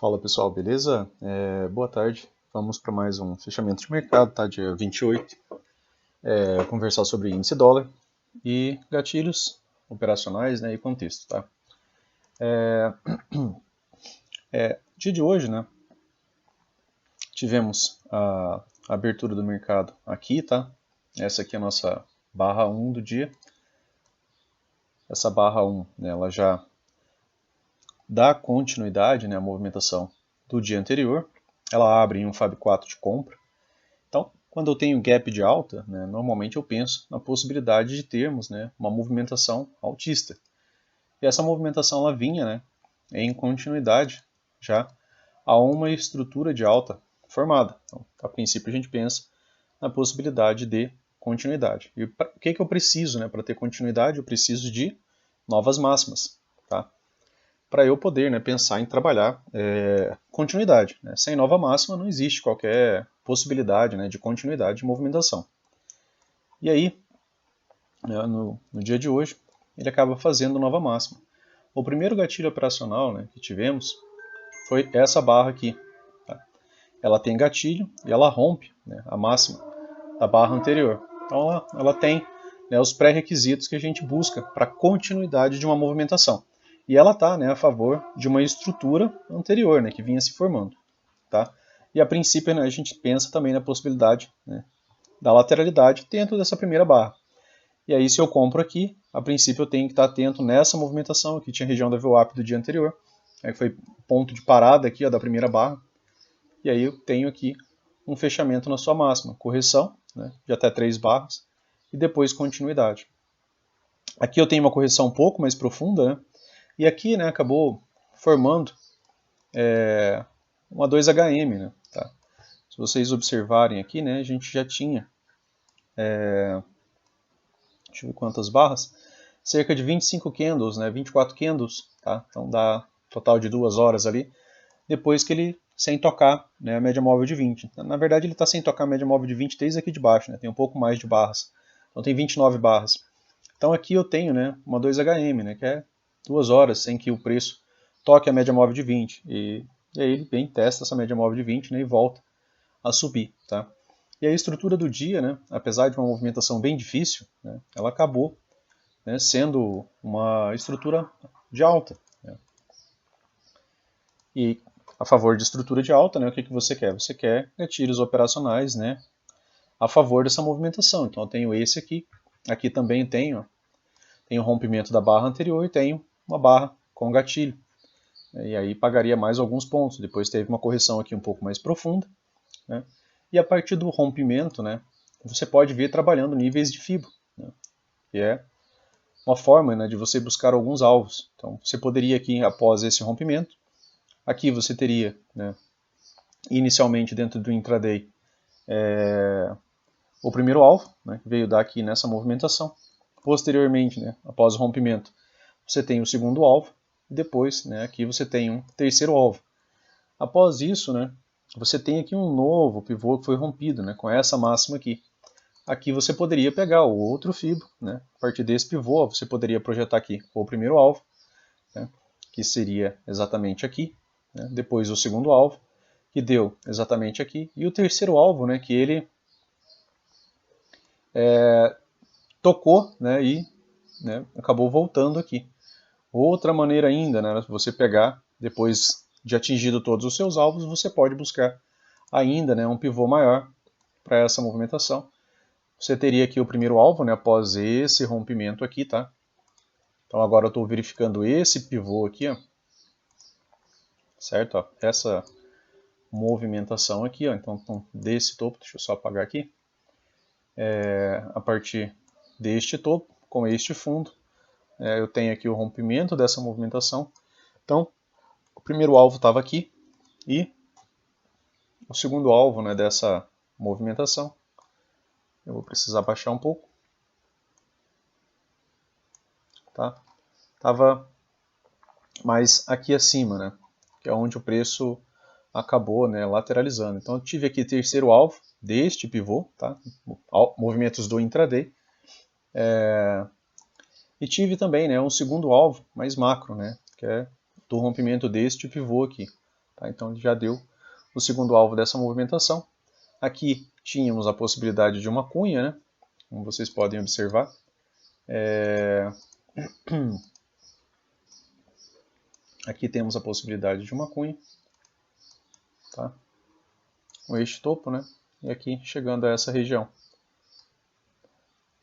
Fala pessoal, beleza? Boa tarde. Vamos para mais um fechamento de mercado, tá? Dia 28. Conversar sobre índice dólar e gatilhos operacionais, né, e contexto, tá? Dia de hoje, né? Tivemos a abertura do mercado aqui, tá? Essa aqui é a nossa barra 1 do dia. Essa barra 1, né, ela já dá continuidade, né, à movimentação do dia anterior. Ela abre em um Fab 4 de compra. Então, quando eu tenho gap de alta, né, normalmente eu penso na possibilidade de termos, né, uma movimentação altista. E essa movimentação ela vinha, né, em continuidade já a uma estrutura de alta formada. Então, a princípio a gente pensa na possibilidade de continuidade. E o que eu preciso, né, para ter continuidade? Eu preciso de novas máximas, tá? Para eu poder, né, pensar em trabalhar continuidade, né? Sem nova máxima não existe qualquer possibilidade, né, de continuidade de movimentação. E aí, né, no dia de hoje, ele acaba fazendo nova máxima. O primeiro gatilho operacional, né, que tivemos foi essa barra aqui. Tá? Ela tem gatilho e ela rompe, né, a máxima da barra anterior. Então ela tem, né, os pré-requisitos que a gente busca para continuidade de uma movimentação. E ela está, né, a favor de uma estrutura anterior, né, que vinha se formando. Tá? E a princípio, né, a gente pensa também na possibilidade, né, da lateralidade dentro dessa primeira barra. E aí se eu compro aqui, a princípio eu tenho que estar atento nessa movimentação. Aqui tinha a região da VWAP do dia anterior, aí foi ponto de parada aqui, ó, da primeira barra. E aí eu tenho aqui um fechamento na sua máxima, correção, né, de até 3 barras, e depois continuidade. Aqui eu tenho uma correção um pouco mais profunda, né, e aqui, né, acabou formando uma 2HM. Né, tá? Se vocês observarem aqui, né, a gente já tinha, deixa eu ver quantas barras, cerca de 25 candles, né, 24 candles, tá? Então dá total de 2 horas ali, depois que ele sem tocar, né, a média móvel de 20. Na verdade ele está sem tocar a média móvel de 20 desde aqui de baixo, né, tem um pouco mais de barras. Então tem 29 barras. Então aqui eu tenho, né, uma 2HM, né, que é 2 horas sem que o preço toque a média móvel de 20. E aí ele vem, testa essa média móvel de 20, né, e volta a subir. Tá? E a estrutura do dia, né, apesar de uma movimentação bem difícil, né, ela acabou, né, sendo uma estrutura de alta. Né? E a favor de estrutura de alta, né, o que você quer? Você quer gatilhos operacionais, né, a favor dessa movimentação. Então eu tenho esse aqui também tenho o rompimento da barra anterior e tenho uma barra com gatilho. E aí pagaria mais alguns pontos. Depois teve uma correção aqui um pouco mais profunda. Né? E a partir do rompimento, né, você pode vir trabalhando níveis de FIBO, né, que é uma forma, né, de você buscar alguns alvos. Então você poderia aqui, após esse rompimento, aqui você teria, né, inicialmente dentro do intraday, o primeiro alvo, né, que veio dar aqui nessa movimentação. Posteriormente, né, após o rompimento, você tem o segundo alvo, e depois, né, aqui você tem um terceiro alvo. Após isso, né, você tem aqui um novo pivô que foi rompido, né, com essa máxima aqui. Aqui você poderia pegar o outro FIBO, né, a partir desse pivô você poderia projetar aqui o primeiro alvo, né, que seria exatamente aqui, né, depois o segundo alvo, que deu exatamente aqui, e o terceiro alvo, né, que ele tocou, né, e, né, acabou voltando aqui. Outra maneira ainda, né, você pegar, depois de atingido todos os seus alvos, você pode buscar ainda, né, um pivô maior para essa movimentação. Você teria aqui o primeiro alvo, né, após esse rompimento aqui, tá? Então agora eu estou verificando esse pivô aqui, ó, certo? Ó, essa movimentação aqui, ó, então desse topo, deixa eu só apagar aqui, a partir deste topo, com este fundo, eu tenho aqui o rompimento dessa movimentação. Então, o primeiro alvo estava aqui e o segundo alvo, né, dessa movimentação, eu vou precisar baixar um pouco, tá? Estava mais aqui acima, né, que é onde o preço acabou, né, lateralizando. Então eu tive aqui terceiro alvo deste pivô, tá? Movimentos do intraday, e tive também, né, um segundo alvo mais macro, né, que é do rompimento deste pivô aqui. Tá? Então ele já deu o segundo alvo dessa movimentação. Aqui tínhamos a possibilidade de uma cunha, né? Como vocês podem observar. Aqui temos a possibilidade de uma cunha. Tá? O eixo topo, né? E aqui chegando a essa região.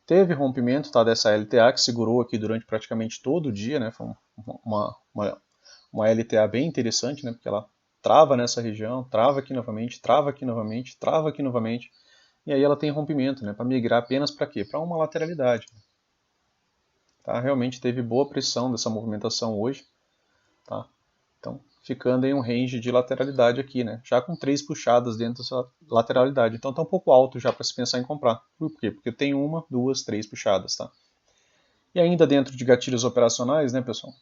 Teve rompimento, tá, dessa LTA que segurou aqui durante praticamente todo o dia, né? Foi uma LTA bem interessante, né? Porque ela trava nessa região, trava aqui novamente, trava aqui novamente, trava aqui novamente. E aí ela tem rompimento, né? Para migrar apenas para quê? Para uma lateralidade. Tá? Realmente teve boa pressão dessa movimentação hoje. Tá? Então, ficando em um range de lateralidade aqui, né? Já com 3 puxadas dentro dessa lateralidade. Então está um pouco alto já para se pensar em comprar. Por quê? Porque tem 1, 2, 3 puxadas. Tá? E ainda dentro de gatilhos operacionais, né, pessoal?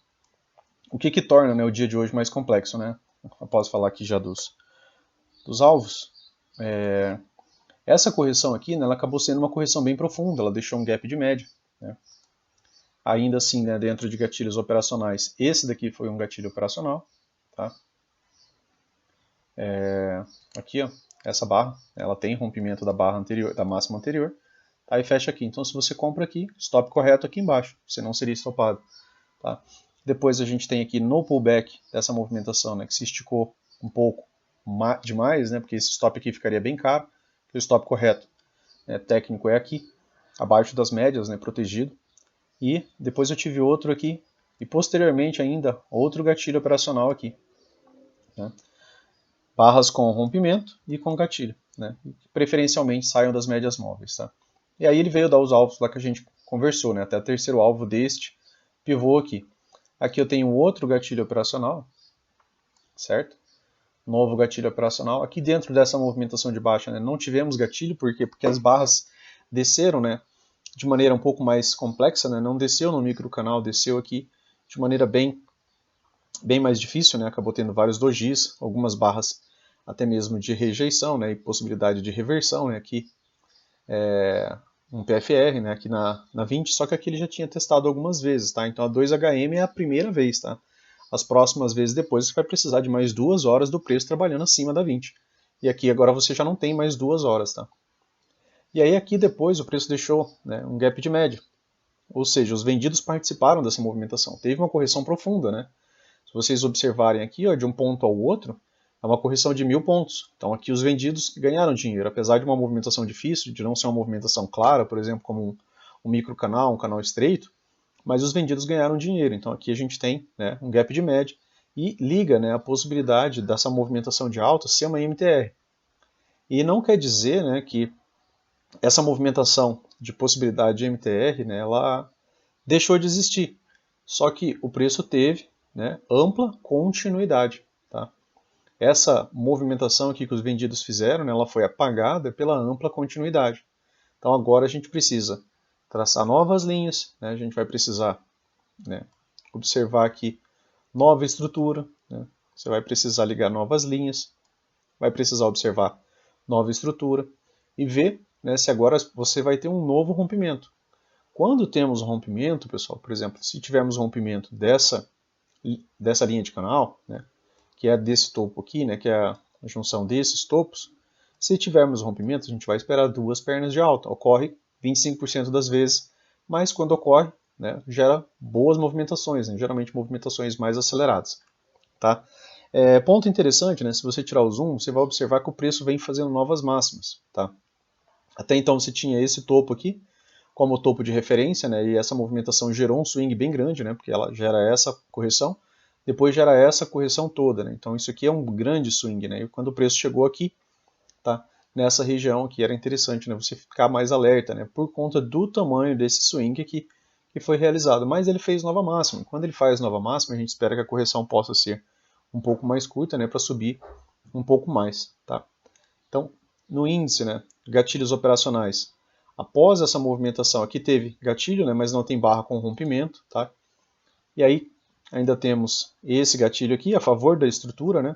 O que torna, né, o dia de hoje mais complexo, né? Eu posso falar aqui já dos alvos. Essa correção aqui, né, ela acabou sendo uma correção bem profunda. Ela deixou um gap de média. Né? Ainda assim, né, dentro de gatilhos operacionais, esse daqui foi um gatilho operacional. Tá? Aqui, ó, essa barra, ela tem rompimento da barra anterior, da máxima anterior, tá? E fecha aqui. Então, se você compra aqui, stop correto aqui embaixo, você não seria stopado. Tá? Depois a gente tem aqui no pullback dessa movimentação, né, que se esticou um pouco demais, né, porque esse stop aqui ficaria bem caro. O stop correto, né, técnico é aqui, abaixo das médias, né, protegido. E depois eu tive outro aqui, e posteriormente ainda outro gatilho operacional aqui. Né? Barras com rompimento e com gatilho, né? Preferencialmente saiam das médias móveis. Tá? E aí ele veio dar os alvos lá que a gente conversou, né? Até o terceiro alvo deste pivô aqui. Aqui eu tenho outro gatilho operacional, certo? Novo gatilho operacional. Aqui dentro dessa movimentação de baixa, né, não tivemos gatilho, por quê? Porque as barras desceram, né, de maneira um pouco mais complexa, né? Não desceu no microcanal, desceu aqui de maneira bem mais difícil, né? Acabou tendo vários dojis, algumas barras até mesmo de rejeição, né? E possibilidade de reversão, né? Aqui um PFR, né? Aqui na 20, só que aqui ele já tinha testado algumas vezes, tá? Então a 2HM é a primeira vez, tá? As próximas vezes depois você vai precisar de mais 2 horas do preço trabalhando acima da 20. E aqui agora você já não tem mais 2 horas, tá? E aí aqui depois o preço deixou, né, um gap de média. Ou seja, os vendidos participaram dessa movimentação. Teve uma correção profunda, né? Se vocês observarem aqui, ó, de um ponto ao outro, é uma correção de 1000 pontos. Então aqui os vendidos ganharam dinheiro, apesar de uma movimentação difícil, de não ser uma movimentação clara, por exemplo, como um microcanal, um canal estreito, mas os vendidos ganharam dinheiro. Então aqui a gente tem, né, um gap de média e liga, né, a possibilidade dessa movimentação de alta ser uma MTR. E não quer dizer, né, que essa movimentação de possibilidade de MTR, né, ela deixou de existir. Só que o preço teve, né, ampla continuidade. Tá? Essa movimentação aqui que os vendidos fizeram, né, ela foi apagada pela ampla continuidade. Então agora a gente precisa traçar novas linhas, né, a gente vai precisar, né, observar aqui nova estrutura, né, você vai precisar ligar novas linhas, vai precisar observar nova estrutura e ver, né, se agora você vai ter um novo rompimento. Quando temos rompimento, pessoal, por exemplo, se tivermos rompimento dessa linha de canal, né, que é desse topo aqui, né, que é a junção desses topos, se tivermos rompimento, a gente vai esperar 2 pernas de alta. Ocorre 25% das vezes, mas quando ocorre, né, gera boas movimentações, né, geralmente movimentações mais aceleradas. Tá? Ponto interessante, né, se você tirar o zoom, você vai observar que o preço vem fazendo novas máximas. Tá? Até então você tinha esse topo aqui, como topo de referência, né, e essa movimentação gerou um swing bem grande, né, porque ela gera essa correção, depois gera essa correção toda. Né, então isso aqui é um grande swing. Né, e quando o preço chegou aqui, tá, nessa região aqui, era interessante, né, você ficar mais alerta, né, por conta do tamanho desse swing aqui que foi realizado. Mas ele fez nova máxima. Quando ele faz nova máxima, a gente espera que a correção possa ser um pouco mais curta, né, para subir um pouco mais. Tá? Então, no índice, né, gatilhos operacionais, após essa movimentação, aqui teve gatilho, né, mas não tem barra com rompimento. Tá? E aí ainda temos esse gatilho aqui a favor da estrutura, né?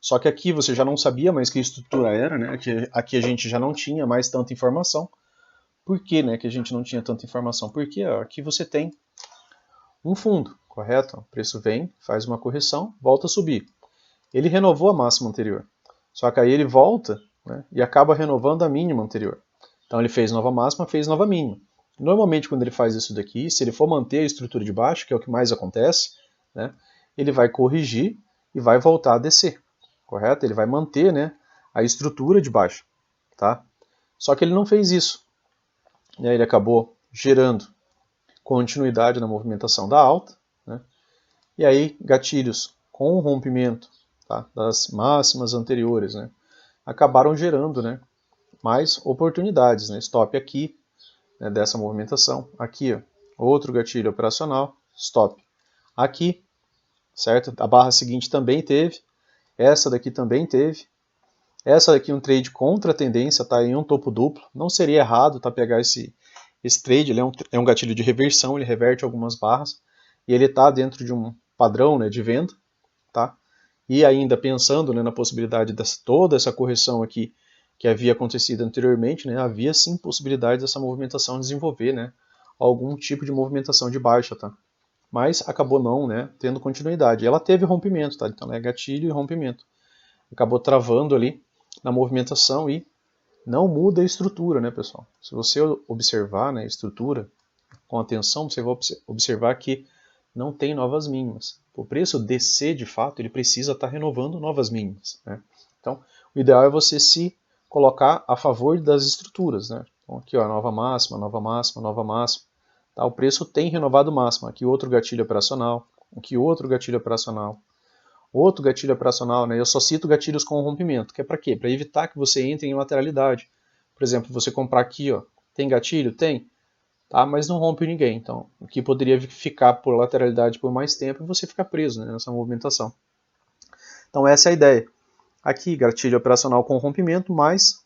Só que aqui você já não sabia mais que estrutura era, né? Aqui a gente já não tinha mais tanta informação. Por que, né, que a gente não tinha tanta informação? Porque ó, aqui você tem um fundo, correto? O preço vem, faz uma correção, volta a subir. ele renovou a máxima anterior. Só que aí ele volta, né, e acaba renovando a mínima anterior. Então ele fez nova máxima, fez nova mínima. Normalmente quando ele faz isso daqui, se ele for manter a estrutura de baixo, que é o que mais acontece, né, ele vai corrigir e vai voltar a descer, correto? Ele vai manter, né, a estrutura de baixo, tá? Só que ele não fez isso. E aí ele acabou gerando continuidade na movimentação da alta, né? E aí gatilhos com rompimento, tá, das máximas anteriores, né, acabaram gerando, né, mais oportunidades, né? Stop aqui, né, dessa movimentação. Aqui, ó, outro gatilho operacional, stop. Aqui, certo? A barra seguinte também teve. Essa daqui também teve. Essa daqui um trade contra a tendência, tá? Em um topo duplo. Não seria errado, tá? Pegar esse trade, ele é um gatilho de reversão, ele reverte algumas barras. E ele está dentro de um padrão, né, de venda, tá? E ainda pensando, né, na possibilidade de toda essa correção aqui que havia acontecido anteriormente, né, havia sim possibilidade dessa movimentação desenvolver, né, algum tipo de movimentação de baixa, tá? Mas acabou não, né, tendo continuidade. Ela teve rompimento, tá? Então é gatilho e rompimento. Acabou travando ali na movimentação e não muda a estrutura, né, pessoal? Se você observar, né, a estrutura com atenção, você vai observar que não tem novas mínimas. O preço descer, de fato, ele precisa estar renovando novas mínimas, né? Então, o ideal é você se colocar a favor das estruturas, né? Então, aqui, ó, nova máxima, nova máxima, nova máxima. Tá? O preço tem renovado máxima. Aqui outro gatilho operacional, aqui outro gatilho operacional, outro gatilho operacional, né? Eu só cito gatilhos com rompimento, que é para quê? Para evitar que você entre em lateralidade. Por exemplo, você comprar aqui, ó, tem gatilho? Tem. Tá? Mas não rompe ninguém. Então, o que poderia ficar por lateralidade por mais tempo é você ficar preso, né, nessa movimentação. Então, essa é a ideia. Aqui, gatilho operacional com rompimento, mais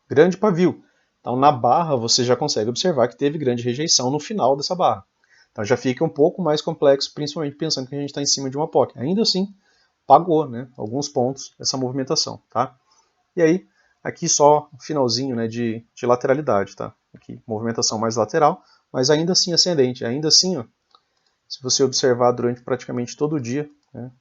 grande pavio. Então, na barra, você já consegue observar que teve grande rejeição no final dessa barra. Então, já fica um pouco mais complexo, principalmente pensando que a gente está em cima de uma POC. Ainda assim, pagou, né, alguns pontos essa movimentação. Tá? E aí, aqui só o finalzinho, né, de lateralidade. Tá? Aqui, movimentação mais lateral, mas ainda assim ascendente. Ainda assim, ó, se você observar durante praticamente todo o dia, né,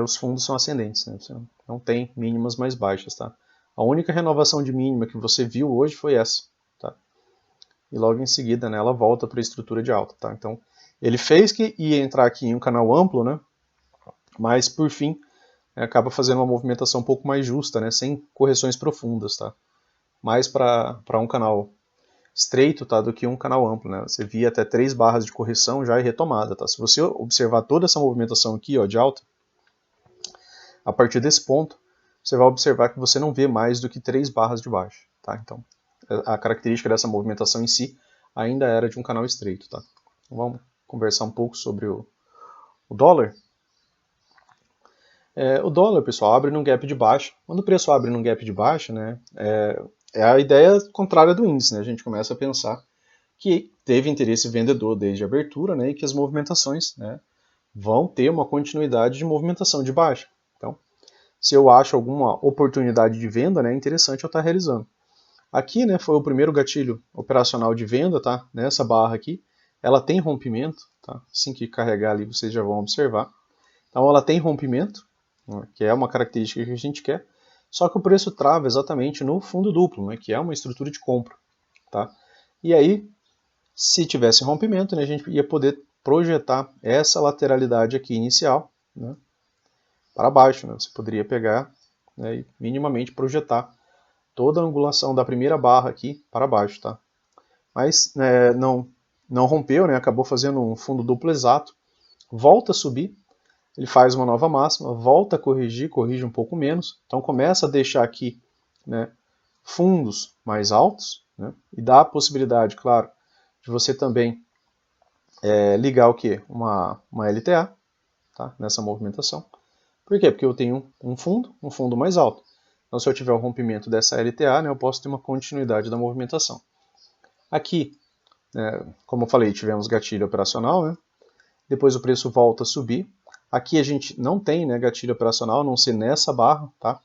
os fundos são ascendentes. Né, você não tem mínimas mais baixas. Tá? A única renovação de mínima que você viu hoje foi essa. Tá? E logo em seguida, né, ela volta para a estrutura de alta. Tá? Então, ele fez que ia entrar aqui em um canal amplo, né, mas por fim acaba fazendo uma movimentação um pouco mais justa, né, sem correções profundas. Tá? Mais para um canal estreito, tá, do que um canal amplo, né? Você via até 3 barras de correção já e retomada, tá? Se você observar toda essa movimentação aqui, ó, de alta, a partir desse ponto, você vai observar que você não vê mais do que 3 barras de baixo, tá? Então, a característica dessa movimentação em si ainda era de um canal estreito, tá? Então, vamos conversar um pouco sobre o dólar. O dólar, pessoal, abre num gap de baixa. Quando o preço abre num gap de baixa, né, é a ideia contrária do índice, né? A gente começa a pensar que teve interesse vendedor desde a abertura, né, e que as movimentações, né, vão ter uma continuidade de movimentação de baixa. Então, se eu acho alguma oportunidade de venda, né, é interessante eu estar realizando. Aqui, né, foi o primeiro gatilho operacional de venda, tá? Nessa barra aqui, ela tem rompimento, tá? Assim que carregar ali, vocês já vão observar. Então, ela tem rompimento, né, que é uma característica que a gente quer, só que o preço trava exatamente no fundo duplo, né, que é uma estrutura de compra, tá? E aí, se tivesse rompimento, né, a gente ia poder projetar essa lateralidade aqui inicial, né, para baixo. Né? Você poderia pegar, né, e minimamente projetar toda a angulação da primeira barra aqui para baixo. Tá? Mas não rompeu, né, acabou fazendo um fundo duplo exato, volta a subir, ele faz uma nova máxima, volta a corrigir, corrige um pouco menos, então começa a deixar aqui, né, fundos mais altos, né, e dá a possibilidade, claro, de você também ligar o que? Uma LTA, tá? Nessa movimentação. Por quê? Porque eu tenho um fundo mais alto. Então, se eu tiver o rompimento dessa LTA, né, eu posso ter uma continuidade da movimentação. Aqui, como eu falei, tivemos gatilho operacional, né? Depois o preço volta a subir. Aqui a gente não tem, né, gatilho operacional, a não ser nessa barra, tá?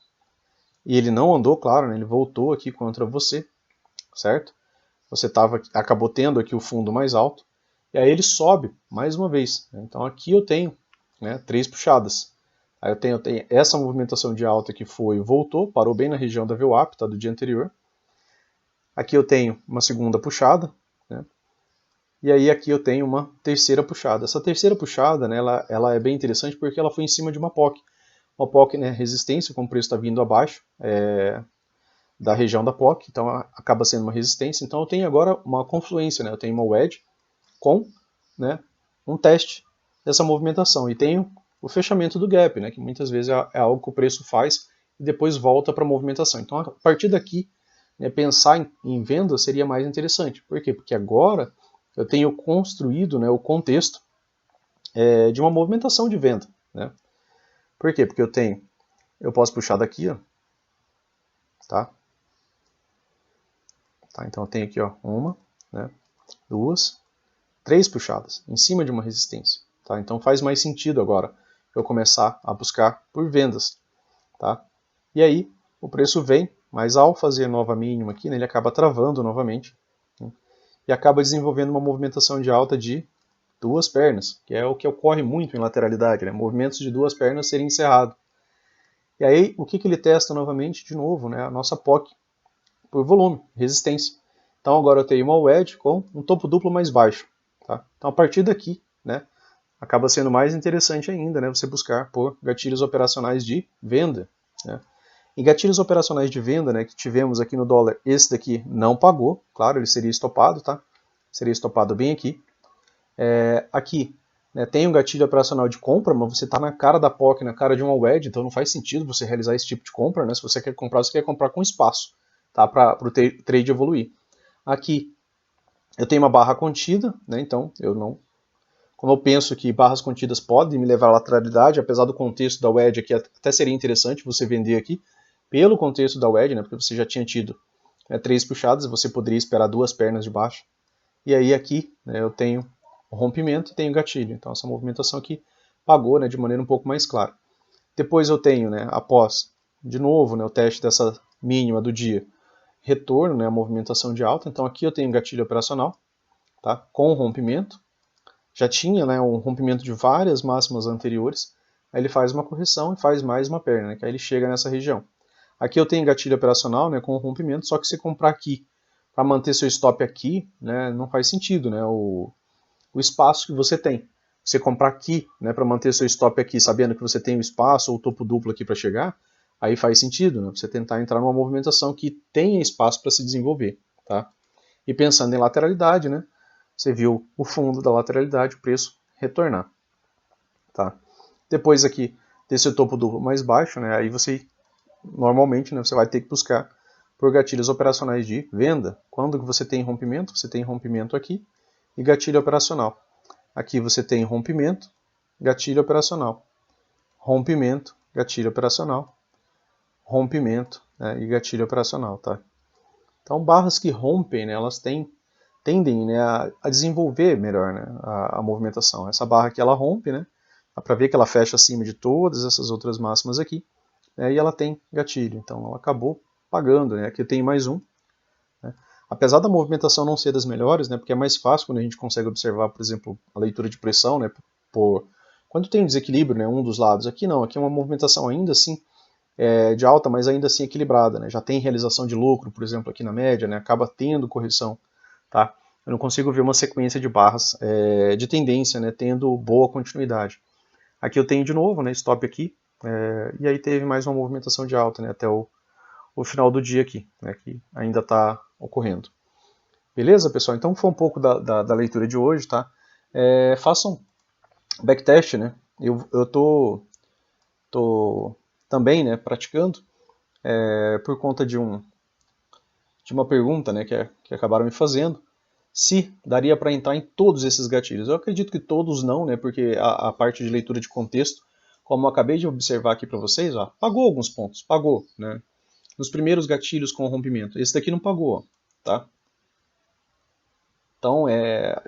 E ele não andou, claro, né, ele voltou aqui contra você, certo? Você acabou tendo aqui o fundo mais alto. E aí ele sobe mais uma vez. Então aqui eu tenho, né, 3 puxadas. Aí eu tenho essa movimentação de alta que voltou, parou bem na região da VWAP, tá, do dia anterior. Aqui eu tenho uma segunda puxada, né? E aí aqui eu tenho uma terceira puxada. Essa terceira puxada, né, ela é bem interessante porque ela foi em cima de uma POC. Uma POC, né, resistência, como o preço está vindo abaixo da região da POC, então acaba sendo uma resistência. Então eu tenho agora uma confluência, né? Eu tenho uma wedge com, né, um teste dessa movimentação. E tenho o fechamento do gap, né, que muitas vezes é algo que o preço faz e depois volta para a movimentação. Então, a partir daqui, né, pensar em venda seria mais interessante. Por quê? Porque agora eu tenho construído, né, o contexto de uma movimentação de venda. Né? Por quê? Porque eu posso puxar daqui, ó, tá? Então eu tenho aqui, ó, uma, né, duas, três puxadas em cima de uma resistência. Tá? Então faz mais sentido agora eu começar a buscar por vendas. Tá? E aí o preço vem, mas ao fazer nova mínima aqui, né, ele acaba travando novamente, né, e acaba desenvolvendo uma movimentação de alta de duas pernas, que é o que ocorre muito em lateralidade, né, movimentos de duas pernas serem encerrados. E aí o que ele testa novamente? De novo, né, a nossa POC por volume, resistência. Então agora eu tenho uma wedge com um topo duplo mais baixo. Tá? Então a partir daqui, né, acaba sendo mais interessante ainda, né, você buscar por gatilhos operacionais de venda. Né? E gatilhos operacionais de venda, né, que tivemos aqui no dólar, esse daqui não pagou, claro, ele seria estopado, tá? Seria estopado bem aqui. Aqui, né, tem um gatilho operacional de compra, mas você está na cara da POC, na cara de uma wedge, então não faz sentido você realizar esse tipo de compra, né? Se você quer comprar com espaço, tá? Para o trade evoluir. Aqui, eu tenho uma barra contida, né? Então eu não... Como eu penso que barras contidas podem me levar à lateralidade, apesar do contexto da wedge aqui, até seria interessante você vender aqui, pelo contexto da wedge, né, porque você já tinha tido três puxadas, você poderia esperar duas pernas de baixo. E aí aqui, né, eu tenho o rompimento e tenho gatilho. Então essa movimentação aqui pagou, né, de maneira um pouco mais clara. Depois eu tenho, né, após, de novo, né, o teste dessa mínima do dia, retorno, né, a movimentação de alta. Então aqui eu tenho gatilho operacional, tá, com rompimento. Já tinha, né, um rompimento de várias máximas anteriores, aí ele faz uma correção e faz mais uma perna, né, que aí ele chega nessa região. Aqui eu tenho gatilho operacional, né, com rompimento, só que se comprar aqui para manter seu stop aqui, né, não faz sentido, né, o espaço que você tem. Você comprar aqui, né, para manter seu stop aqui, sabendo que você tem o espaço ou o topo duplo aqui para chegar, aí faz sentido, né, você tentar entrar numa movimentação que tenha espaço para se desenvolver, tá? E pensando em lateralidade, né, você viu o fundo da lateralidade, o preço retornar. Tá? Depois aqui desse topo duplo mais baixo, né, aí você normalmente, né, você vai ter que buscar por gatilhos operacionais de venda. Quando que você tem rompimento? Você tem rompimento aqui e gatilho operacional. Aqui você tem rompimento, gatilho operacional. Rompimento, gatilho operacional. Rompimento, né, e gatilho operacional. Tá? Então barras que rompem, né, elas tendem, né, a desenvolver melhor, né, a movimentação. Essa barra aqui ela rompe, né, dá para ver que ela fecha acima de todas essas outras máximas aqui, né, e ela tem gatilho, então ela acabou pagando, né, aqui tem mais um. Né. Apesar da movimentação não ser das melhores, né, porque é mais fácil quando a gente consegue observar, por exemplo, a leitura de pressão, né, quando tem desequilíbrio, né, um dos lados. Aqui não, aqui é uma movimentação ainda assim de alta, mas ainda assim equilibrada, né, já tem realização de lucro, por exemplo, aqui na média, né, acaba tendo correção. Tá? Eu não consigo ver uma sequência de barras de tendência, né, tendo boa continuidade. Aqui eu tenho de novo, né, stop aqui, e aí teve mais uma movimentação de alta, né, até o final do dia aqui, né, que ainda está ocorrendo. Beleza, pessoal? Então foi um pouco da leitura de hoje, tá? Façam backtest, né? Eu tô também, né, praticando por conta de uma pergunta, né, que acabaram me fazendo, se daria para entrar em todos esses gatilhos. Eu acredito que todos não, né, porque a parte de leitura de contexto, como eu acabei de observar aqui para vocês, ó, pagou alguns pontos, pagou, né, nos primeiros gatilhos com rompimento. Esse daqui não pagou, ó, tá? Então,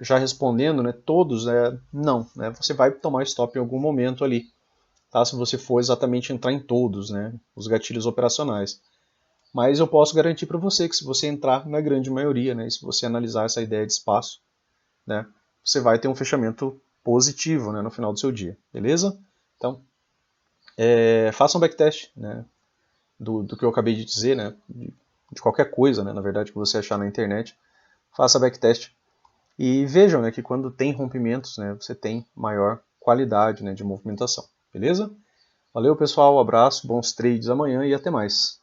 já respondendo, né, todos, não, né, você vai tomar stop em algum momento ali, tá? Se você for exatamente entrar em todos, né, os gatilhos operacionais. Mas eu posso garantir para você que se você entrar na grande maioria, né, e se você analisar essa ideia de espaço, né, você vai ter um fechamento positivo, né, no final do seu dia, beleza? Então, faça um backtest, né, do que eu acabei de dizer, né, de qualquer coisa, né, na verdade, que você achar na internet. Faça backtest e vejam, né, que quando tem rompimentos, né, você tem maior qualidade, né, de movimentação. Beleza? Valeu, pessoal, um abraço, bons trades amanhã e até mais.